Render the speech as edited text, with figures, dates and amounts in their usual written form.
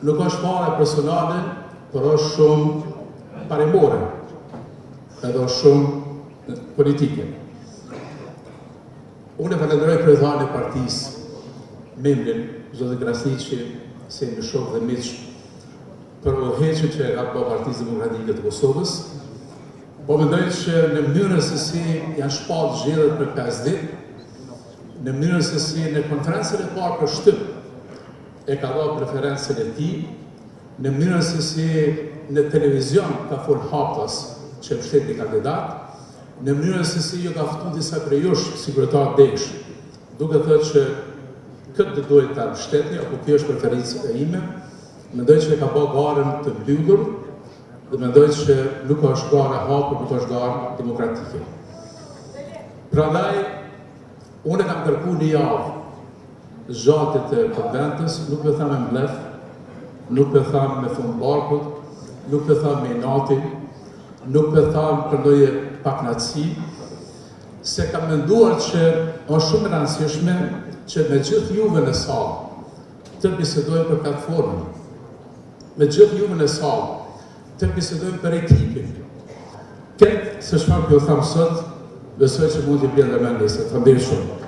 nuk është fare personale, por është shumë parimore, edhe është shumë politike. Unë e falenderoj kryetarin e partisë, membrin, Zoti Krasniqi, se më shoh dhe miq, për udhëheqjen që ka bërë Partisë Demokratike të Kosovës, po mendoj që në mënyrën se si janë shpallë zgjedhjet për 5 ditë, në mënyrën se si në konferencën e parë për shtyp e ka dhënë preferencën e tij, në mënyrën se si në televizion ka folë haptas që mbështet një kandidat, në mënyrën se si ju ka ftuar disa prej jush si kryetar Deksh, duke thënë që këtë duhet ta mbështetni, apo kjo është preferenca ime, mendoj që ka bërë garën të mbyllur dhe mendoj që nuk është garë e hapur, nuk është garë demokratike. Prandaj, unë kam kërkuar një javë zgjatit të konventës, nuk e tham me mblef, nuk e tham me fund barkut, nuk e tham me inati, nuk e tham për ndonjë pakënaqësi, se kam menduar që është shumë e rëndësishme që me gjithë juve në sallë të bisedojmë për platformën, me gjithë juve në sallë të bisedojmë për ekipin. Këtë se çfarë po them sot, besoj që mund t'i bjerë dhe me njëse. Faleminderit shumë.